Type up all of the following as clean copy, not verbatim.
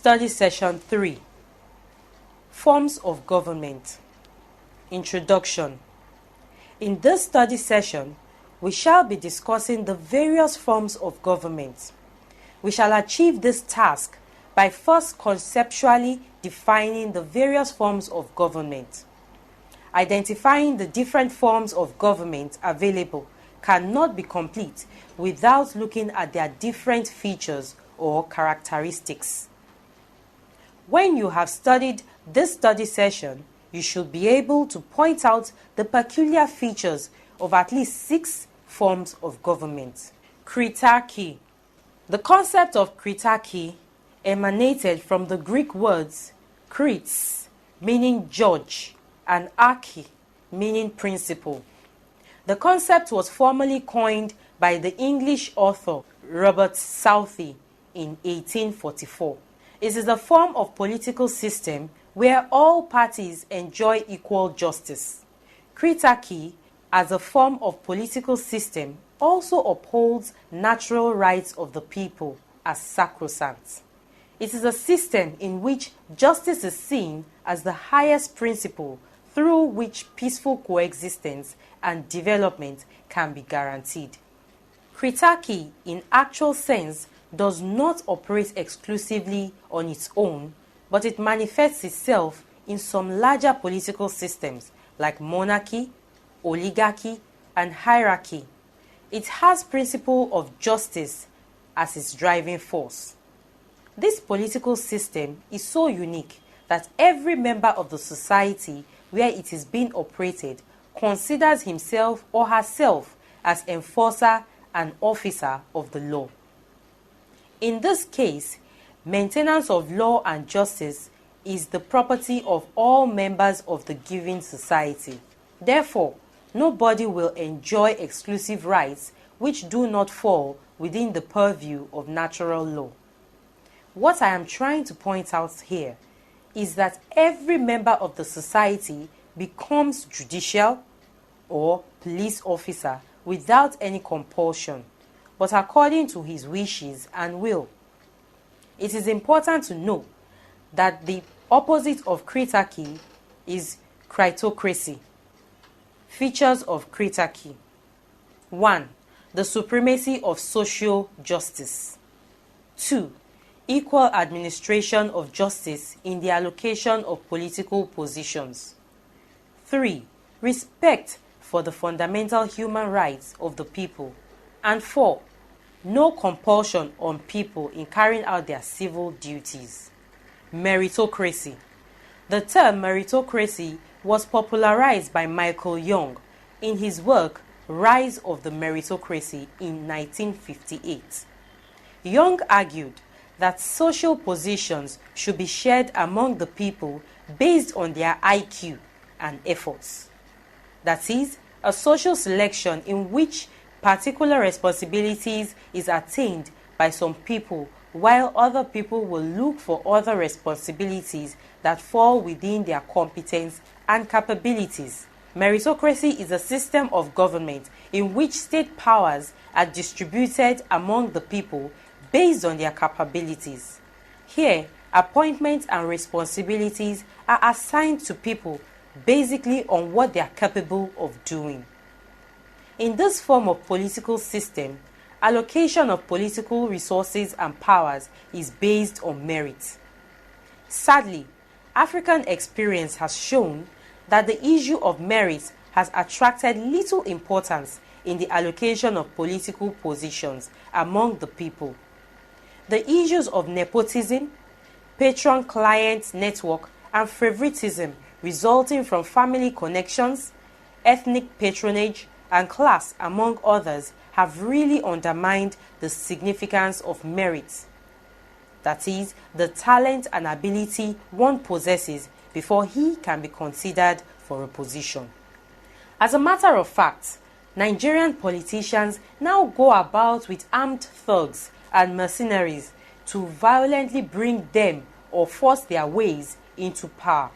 Study Session 3. Forms of Government. Introduction. In this study session, we shall be discussing the various forms of government. We shall achieve this task by first conceptually defining the various forms of government. Identifying the different forms of government available cannot be complete without looking at their different features or characteristics. When you have studied this study session, you should be able to point out the peculiar features of at least 6 forms of government. Kritarchy. The concept of kritarchy emanated from the Greek words krites, meaning judge, and archy, meaning principle. The concept was formally coined by the English author Robert Southey in 1844. It is a form of political system where all parties enjoy equal justice. Kritarchy, as a form of political system, also upholds natural rights of the people as sacrosanct. It is a system in which justice is seen as the highest principle through which peaceful coexistence and development can be guaranteed. Kritarchy, in actual sense, does not operate exclusively on its own, but it manifests itself in some larger political systems like monarchy, oligarchy, and hierarchy. It has principle of justice as its driving force. This political system is so unique that every member of the society where it is being operated considers himself or herself as enforcer and officer of the law. In this case, maintenance of law and justice is the property of all members of the given society. Therefore, nobody will enjoy exclusive rights which do not fall within the purview of natural law. What I am trying to point out here is that every member of the society becomes judicial or police officer without any compulsion, but according to his wishes and will. It is important to know that the opposite of kritarchy is kritocracy. Features of kritarchy. 1. The supremacy of social justice. 2. Equal administration of justice in the allocation of political positions. 3. Respect for the fundamental human rights of the people. And 4. No compulsion on people in carrying out their civil duties. Meritocracy. The term meritocracy was popularized by Michael Young in his work Rise of the Meritocracy in 1958. Young argued that social positions should be shared among the people based on their IQ and efforts. That is, a social selection in which particular responsibilities is attained by some people while other people will look for other responsibilities that fall within their competence and capabilities. Meritocracy is a system of government in which state powers are distributed among the people based on their capabilities. Here, appointments and responsibilities are assigned to people basically on what they are capable of doing. In this form of political system, allocation of political resources and powers is based on merit. Sadly, African experience has shown that the issue of merit has attracted little importance in the allocation of political positions among the people. The issues of nepotism, patron-client network, and favoritism resulting from family connections, ethnic patronage, and class, among others, have really undermined the significance of merit. That is, the talent and ability one possesses before he can be considered for a position. As a matter of fact, Nigerian politicians now go about with armed thugs and mercenaries to violently bring them or force their ways into power.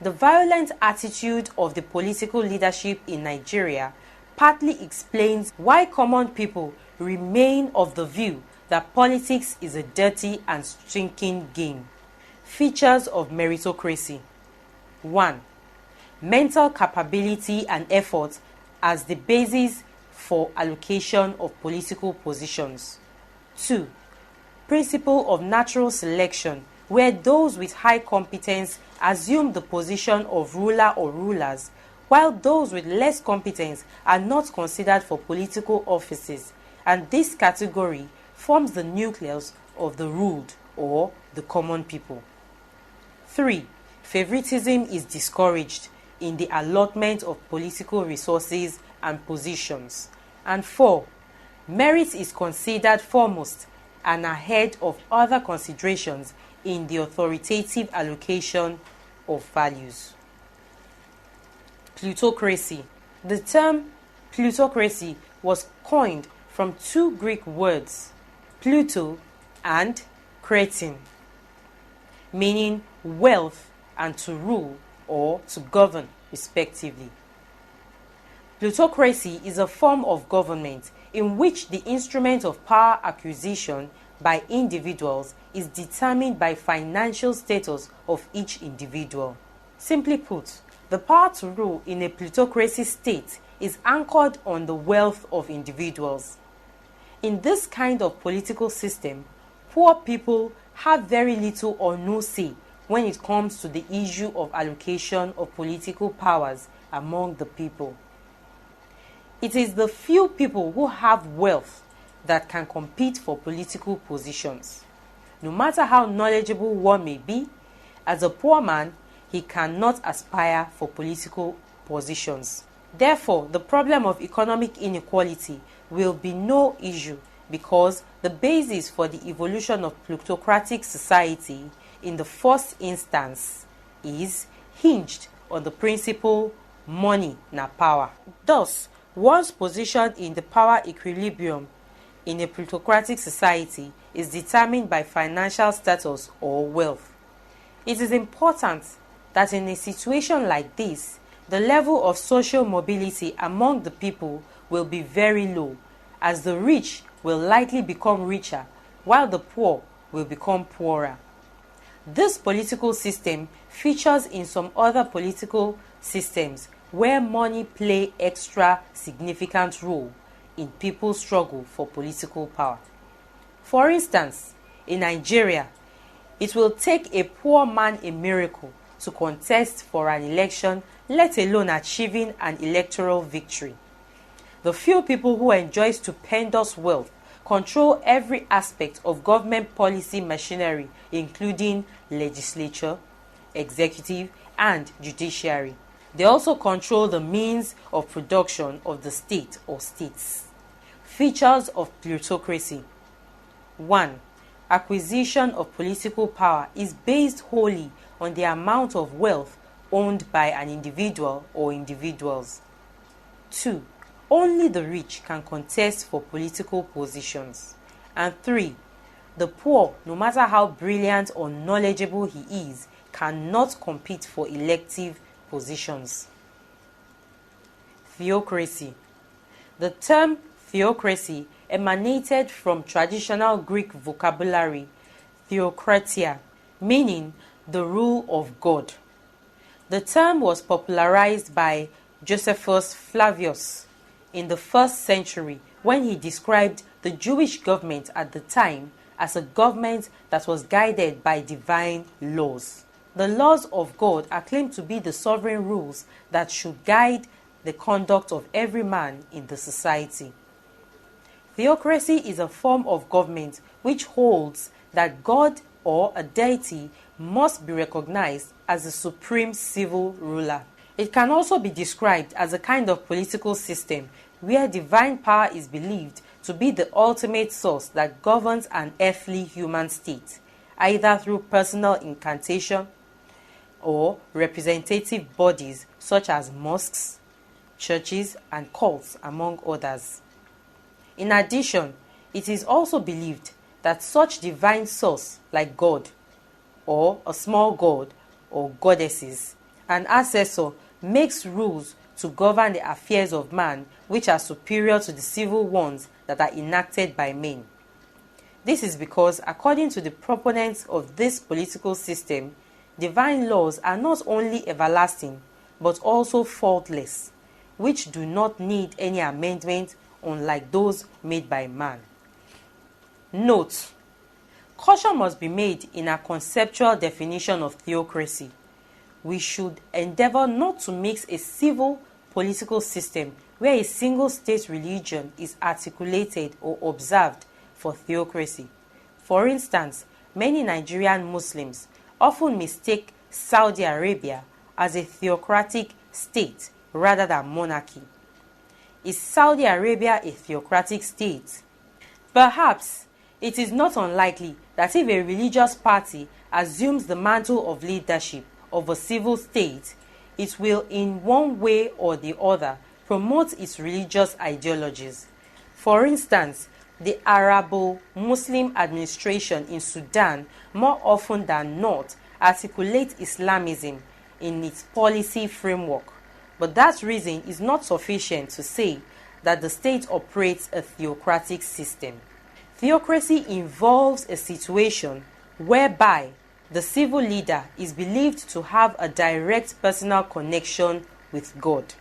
The violent attitude of the political leadership in Nigeria partly explains why common people remain of the view that politics is a dirty and stinking game. Features of meritocracy. 1. Mental capability and effort as the basis for allocation of political positions. 2. Principle of natural selection, where those with high competence assume the position of ruler or rulers, while those with less competence are not considered for political offices, and this category forms the nucleus of the ruled or the common people. 3. Favoritism is discouraged in the allotment of political resources and positions. And 4. Merit is considered foremost and ahead of other considerations in the authoritative allocation of values. Plutocracy. The term plutocracy was coined from two Greek words, Pluto and kretin, meaning wealth and to rule or to govern respectively. Plutocracy is a form of government in which the instrument of power acquisition by individuals is determined by financial status of each individual. Simply put, the power to rule in a plutocracy state is anchored on the wealth of individuals. In this kind of political system, poor people have very little or no say when it comes to the issue of allocation of political powers among the people. It is the few people who have wealth that can compete for political positions. No matter how knowledgeable one may be, as a poor man, he cannot aspire for political positions. Therefore, the problem of economic inequality will be no issue because the basis for the evolution of plutocratic society in the first instance is hinged on the principle money na power. Thus, one's position in the power equilibrium in a plutocratic society is determined by financial status or wealth. It is important that in a situation like this, the level of social mobility among the people will be very low, as the rich will likely become richer while the poor will become poorer. This political system features in some other political systems where money play extra significant role in people's struggle for political power. For instance, in Nigeria, it will take a poor man a miracle to contest for an election, let alone achieving an electoral victory. The few people who enjoy stupendous wealth control every aspect of government policy machinery, including legislature, executive, and judiciary. They also control the means of production of the state or states. Features of plutocracy. 1. Acquisition of political power is based wholly on the amount of wealth owned by an individual or individuals. 2. Only the rich can contest for political positions. And 3. The poor, no matter how brilliant or knowledgeable he is, cannot compete for elective positions. Theocracy. The term theocracy emanated from traditional Greek vocabulary theokratia, meaning the rule of God. The term was popularized by Josephus Flavius in the 1st century when he described the Jewish government at the time as a government that was guided by divine laws. The laws of God are claimed to be the sovereign rules that should guide the conduct of every man in the society. Theocracy is a form of government which holds that God or a deity must be recognized as the supreme civil ruler. It can also be described as a kind of political system where divine power is believed to be the ultimate source that governs an earthly human state, either through personal incantation or representative bodies such as mosques, churches, and cults, among others. In addition, it is also believed that such divine source like God, or a small god, or goddesses, an ancestor makes rules to govern the affairs of man which are superior to the civil ones that are enacted by men. This is because, according to the proponents of this political system, divine laws are not only everlasting but also faultless, which do not need any amendment, unlike those made by man. Note: caution must be made in our conceptual definition of theocracy. We should endeavor not to mix a civil political system where a single state religion is articulated or observed for theocracy. For instance, many Nigerian Muslims often mistake Saudi Arabia as a theocratic state rather than monarchy. Is Saudi Arabia a theocratic state? Perhaps it is not unlikely that if a religious party assumes the mantle of leadership of a civil state, it will in one way or the other promote its religious ideologies. For instance, the Arabo-Muslim administration in Sudan more often than not articulates Islamism in its policy framework, but that reason is not sufficient to say that the state operates a theocratic system. Theocracy involves a situation whereby the civil leader is believed to have a direct personal connection with God.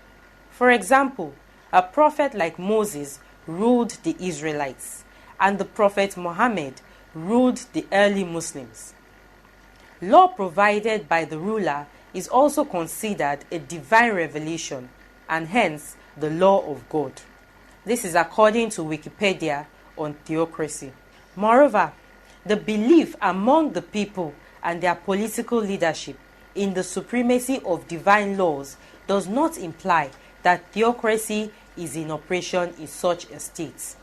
For example, a prophet like Moses ruled the Israelites, and the prophet Muhammad ruled the early Muslims. Law provided by the ruler is also considered a divine revelation, and hence the law of God. This is according to Wikipedia on theocracy. Moreover, the belief among the people and their political leadership in the supremacy of divine laws does not imply that theocracy is in operation in such a state.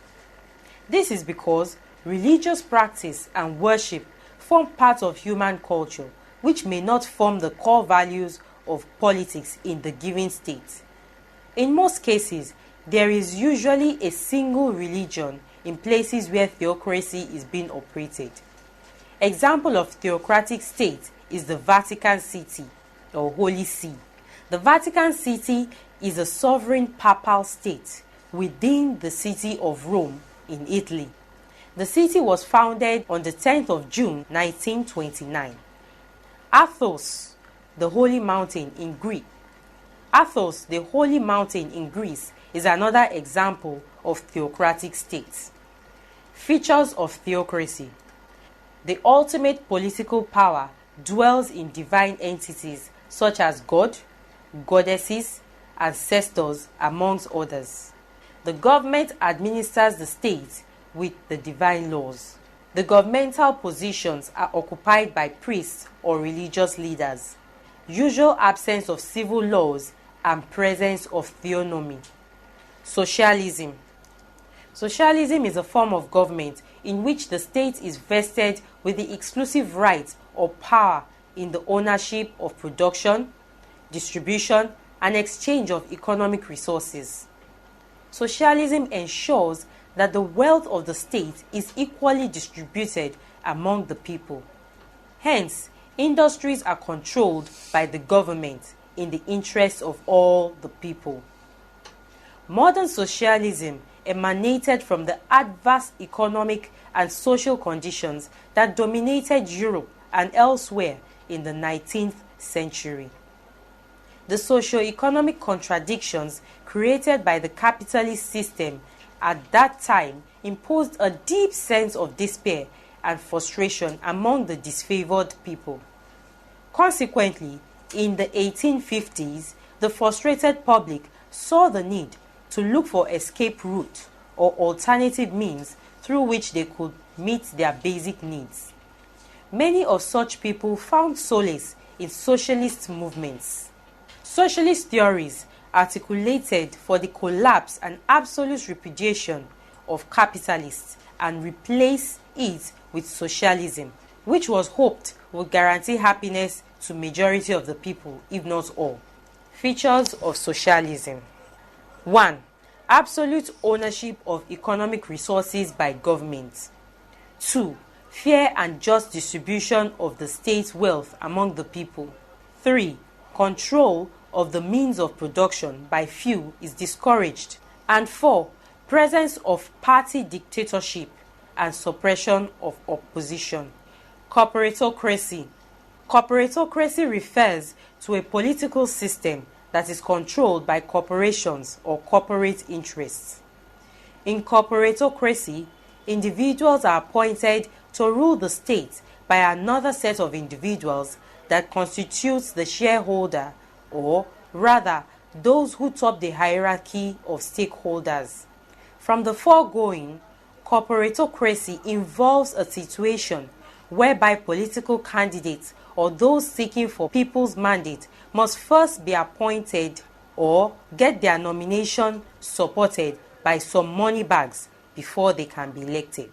This is because religious practice and worship form part of human culture, which may not form the core values of politics in the given state. In most cases, there is usually a single religion in places where theocracy is being operated. Example of theocratic state is the Vatican City or Holy See. The Vatican City is a sovereign papal state within the city of Rome in Italy. The city was founded on the 10th of June 1929. Athos, the Holy Mountain in Greece. Athos, the Holy Mountain in Greece, is another example of theocratic states. Features of theocracy. The ultimate political power dwells in divine entities such as God, goddesses, ancestors, amongst others. The government administers the state with the divine laws. The governmental positions are occupied by priests or religious leaders. Usual absence of civil laws and presence of theonomy. Socialism. Socialism is a form of government in which the state is vested with the exclusive right or power in the ownership of production, distribution, and exchange of economic resources. Socialism ensures that the wealth of the state is equally distributed among the people. Hence, industries are controlled by the government in the interests of all the people. Modern socialism emanated from the adverse economic and social conditions that dominated Europe and elsewhere in the 19th century. The socio-economic contradictions created by the capitalist system at that time imposed a deep sense of despair and frustration among the disfavored people. Consequently, in the 1850s, the frustrated public saw the need to look for escape route or alternative means through which they could meet their basic needs. Many of such people found solace in socialist movements. Socialist theories articulated for the collapse and absolute repudiation of capitalists and replace it with socialism, which was hoped would guarantee happiness to majority of the people, if not all. Features of socialism. 1. Absolute ownership of economic resources by government. 2. Fair and just distribution of the state's wealth among the people. 3. Control of the means of production by few is discouraged. And 4. Presence of party dictatorship and suppression of opposition. Corporatocracy. Corporatocracy refers to a political system that is controlled by corporations or corporate interests. In corporatocracy, individuals are appointed to rule the state by another set of individuals that constitutes the shareholder, or rather, those who top the hierarchy of stakeholders. From the foregoing, corporatocracy involves a situation whereby political candidates or those seeking for people's mandate must first be appointed or get their nomination supported by some money bags before they can be elected.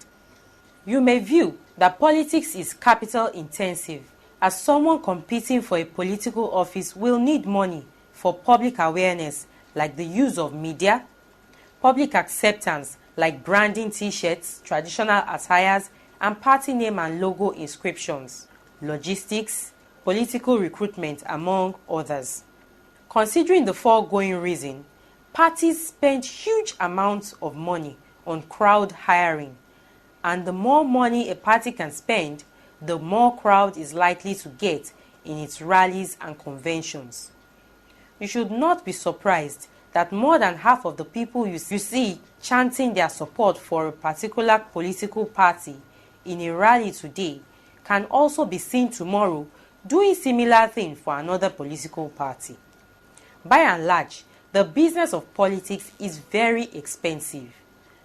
You may view that politics is capital intensive, as someone competing for a political office will need money for public awareness like the use of media, public acceptance like branding t-shirts, traditional attires, and party name and logo inscriptions, logistics, political recruitment, among others. Considering the foregoing reason, parties spend huge amounts of money on crowd hiring, and the more money a party can spend, the more crowd is likely to get in its rallies and conventions. You should not be surprised that more than half of the people you see chanting their support for a particular political party in a rally today can also be seen tomorrow doing similar thing for another political party. By and large, the business of politics is very expensive.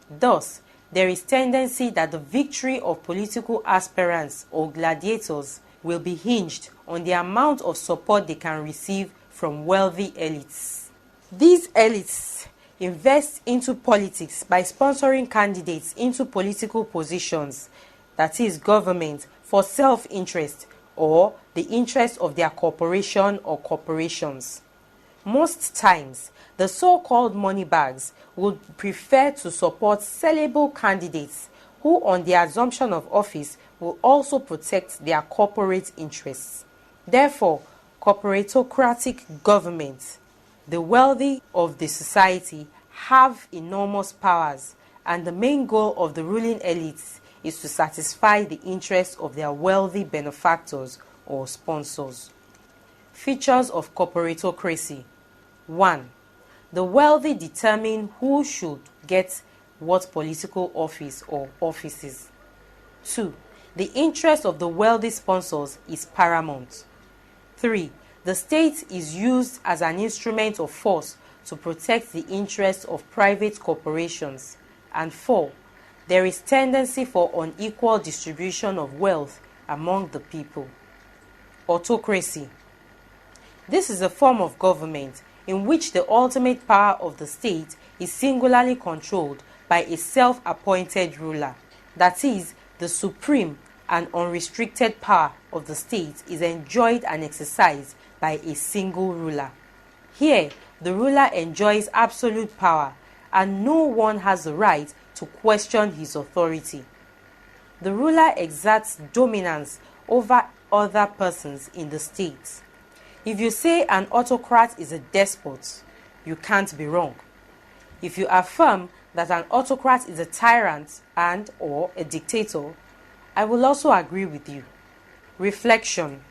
Thus, there is tendency that the victory of political aspirants or gladiators will be hinged on the amount of support they can receive from wealthy elites. These elites invest into politics by sponsoring candidates into political positions, that is government, for self-interest or the interest of their corporation or corporations. Most times, the so-called money bags would prefer to support sellable candidates who, on the assumption of office, will also protect their corporate interests. Therefore, corporatocratic governments, the wealthy of the society, have enormous powers, and the main goal of the ruling elites is to satisfy the interests of their wealthy benefactors or sponsors. Features of corporatocracy. 1. The wealthy determine who should get what political office or offices. 2. The interest of the wealthy sponsors is paramount. 3. The state is used as an instrument of force to protect the interests of private corporations. And 4. There is tendency for unequal distribution of wealth among the people. Autocracy. This is a form of government in which the ultimate power of the state is singularly controlled by a self-appointed ruler. That is, the supreme and unrestricted power of the state is enjoyed and exercised by a single ruler. Here, the ruler enjoys absolute power, and no one has the right to question his authority. The ruler exerts dominance over other persons in the state. If you say an autocrat is a despot, you can't be wrong. If you affirm that an autocrat is a tyrant and or a dictator, I will also agree with you. Reflection.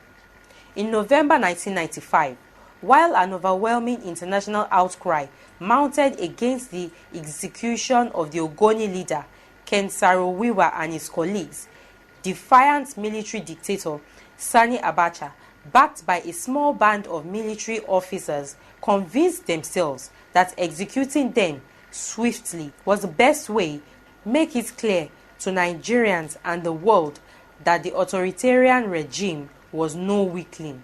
In November 1995, while an overwhelming international outcry mounted against the execution of the Ogoni leader Ken Saro-Wiwa and his colleagues, defiant military dictator Sani Abacha, backed by a small band of military officers, convinced themselves that executing them swiftly was the best way to make it clear to Nigerians and the world that the authoritarian regime was no weakling.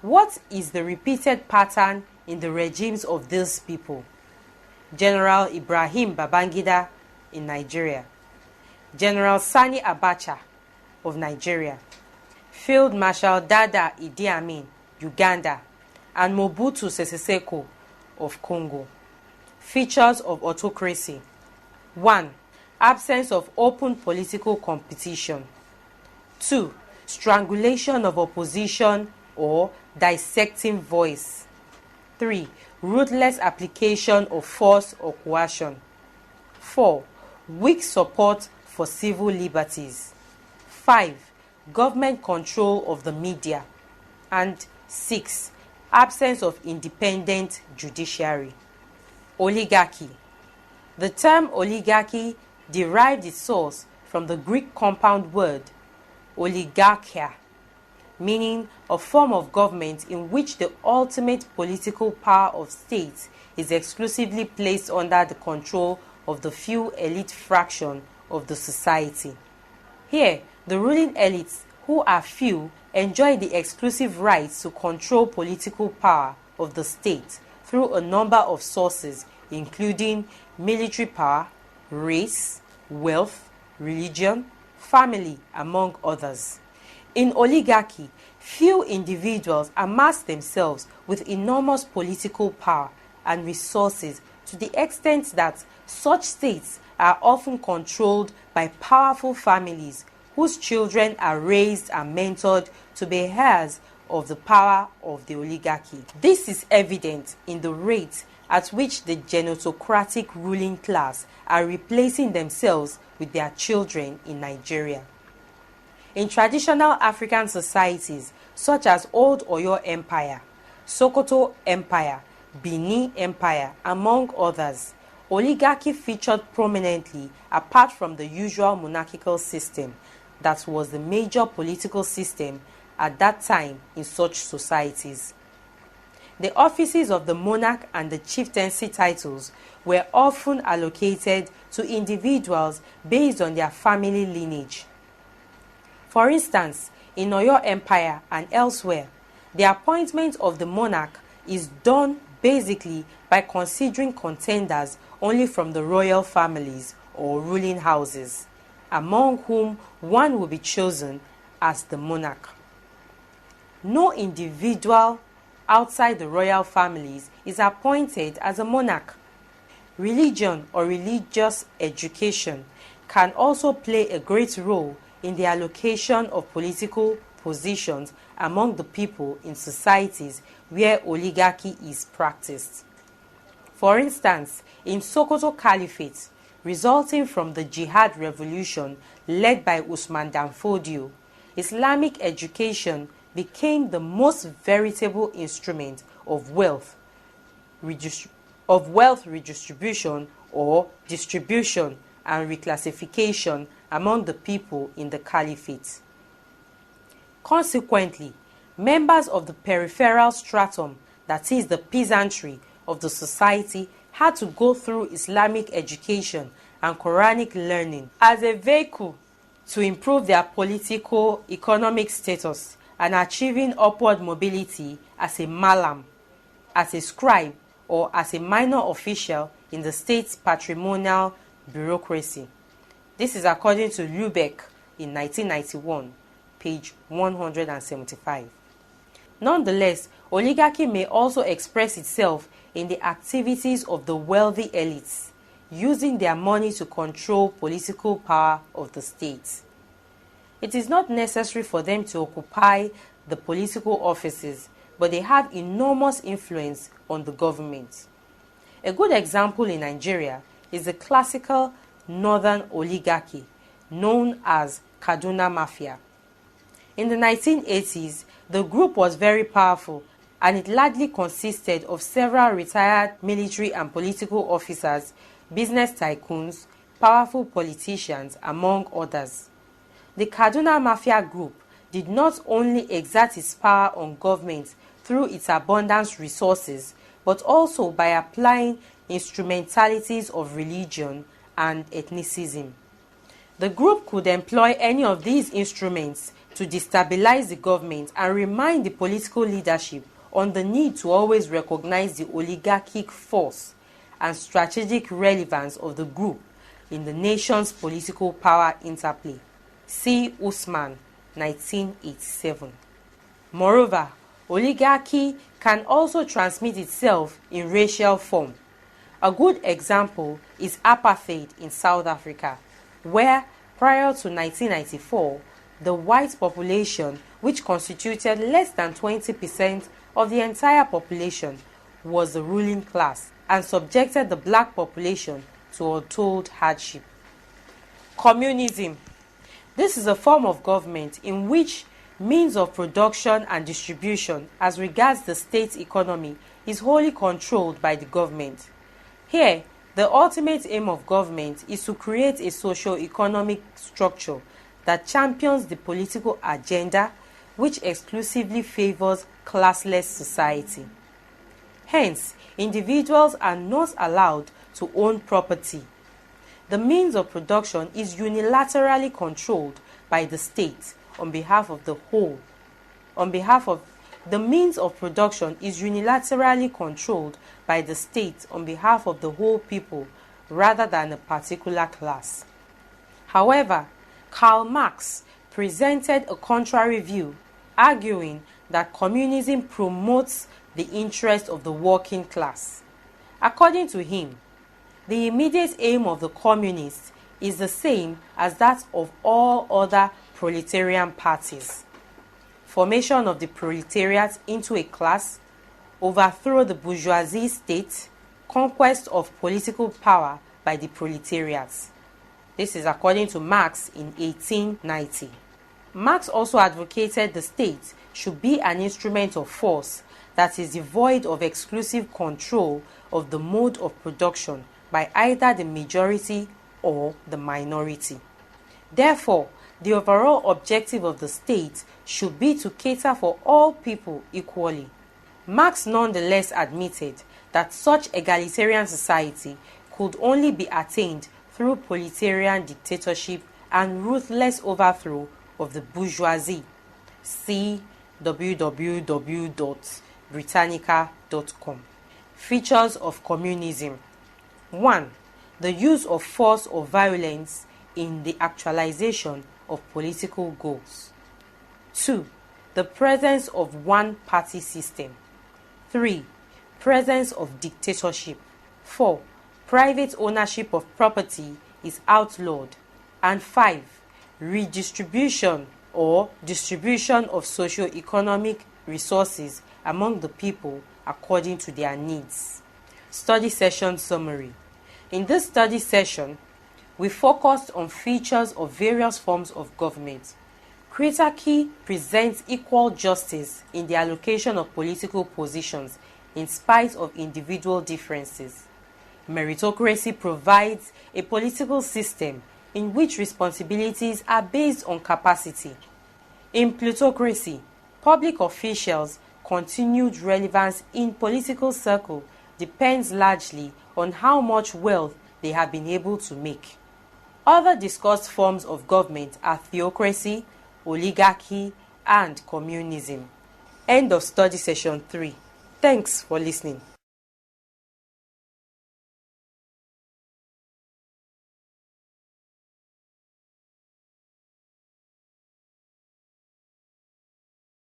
What is the repeated pattern in the regimes of these people? General Ibrahim Babangida in Nigeria, General Sani Abacha of Nigeria, Field Marshal Dada Idi Amin, Uganda, and Mobutu Sese Seko of Congo. Features of autocracy. 1. Absence of open political competition. 2. Strangulation of opposition or dissecting voice. 3. Ruthless application of force or coercion. 4. Weak support for civil liberties. 5. Government control of the media. And 6. Absence of independent judiciary. Oligarchy. The term oligarchy derived its source from the Greek compound word oligarchia, meaning a form of government in which the ultimate political power of states is exclusively placed under the control of the few elite fraction of the society. Here, the ruling elites, who are few, enjoy the exclusive rights to control political power of the state through a number of sources, including military power, race, wealth, religion, family, among others. In oligarchy, few individuals amass themselves with enormous political power and resources to the extent that such states are often controlled by powerful families whose children are raised and mentored to be heirs of the power of the oligarchy. This is evident in the rate at which the genotocratic ruling class are replacing themselves with their children in Nigeria. In traditional African societies such as Old Oyo Empire, Sokoto Empire, Benin Empire, among others, oligarchy featured prominently apart from the usual monarchical system that was the major political system at that time in such societies. The offices of the monarch and the chieftaincy titles were often allocated to individuals based on their family lineage. For instance, in Oyo Empire and elsewhere, the appointment of the monarch is done basically by considering contenders only from the royal families or ruling houses, among whom one will be chosen as the monarch. No individual outside the royal families is appointed as a monarch. Religion or religious education can also play a great role in the allocation of political positions among the people in societies where oligarchy is practiced. For instance, in Sokoto Caliphate, resulting from the Jihad revolution led by Usman Dan Fodio, Islamic education became the most veritable instrument of wealth redistribution or distribution and reclassification among the people in the caliphate. Consequently, members of the peripheral stratum, that is the peasantry of the society, had to go through Islamic education and Quranic learning as a vehicle to improve their political, economic status and achieving upward mobility as a malam, as a scribe, or as a minor official in the state's patrimonial bureaucracy. This is according to Lubeck in 1991, page 175. Nonetheless, oligarchy may also express itself in the activities of the wealthy elites, using their money to control political power of the state. It is not necessary for them to occupy the political offices, but they have enormous influence on the government. A good example in Nigeria is the classical northern oligarchy known as Kaduna Mafia. In the 1980s, the group was very powerful and it largely consisted of several retired military and political officers, business tycoons, powerful politicians, among others. The Kaduna Mafia group did not only exert its power on government through its abundant resources, but also by applying instrumentalities of religion and ethnicism. The group could employ any of these instruments to destabilize the government and remind the political leadership on the need to always recognize the oligarchic force and strategic relevance of the group in the nation's political power interplay. See Usman, 1987. Moreover, oligarchy can also transmit itself in racial form. A good example is apartheid in South Africa, where prior to 1994, the white population, which constituted less than 20% of the entire population, was the ruling class and subjected the black population to untold hardship. Communism. This is a form of government in which means of production and distribution as regards the state's economy is wholly controlled by the government. Here, the ultimate aim of government is to create a socio-economic structure that champions the political agenda which exclusively favors classless society. Hence, individuals are not allowed to own property. The means of production is unilaterally controlled by the state on behalf of the whole. The means of production is unilaterally controlled by the state on behalf of the whole people rather than a particular class. However, Karl Marx presented a contrary view, arguing that communism promotes the interest of the working class. According to him, the immediate aim of the communists is the same as that of all other proletarian parties: formation of the proletariat into a class, overthrow the bourgeoisie state, conquest of political power by the proletariat. This is according to Marx in 1890. Marx also advocated the state should be an instrument of force that is devoid of exclusive control of the mode of production by either the majority or the minority. Therefore, the overall objective of the state should be to cater for all people equally. Marx nonetheless admitted that such egalitarian society could only be attained through proletarian dictatorship and ruthless overthrow of the bourgeoisie. See www.britannica.com. Features of communism. 1. The use of force or violence in the actualization of political goals. 2. The presence of one-party system. 3. Presence of dictatorship. 4. Private ownership of property is outlawed. And 5. Redistribution or distribution of socio-economic resources among the people according to their needs. Study session summary. In this study session, we focused on features of various forms of government. Kritarki presents equal justice in the allocation of political positions in spite of individual differences. Meritocracy provides a political system in which responsibilities are based on capacity. In plutocracy, public officials' continued relevance in political circle depends largely on how much wealth they have been able to make. Other discussed forms of government are theocracy, oligarchy, and communism. End of study session 3. Thanks for listening.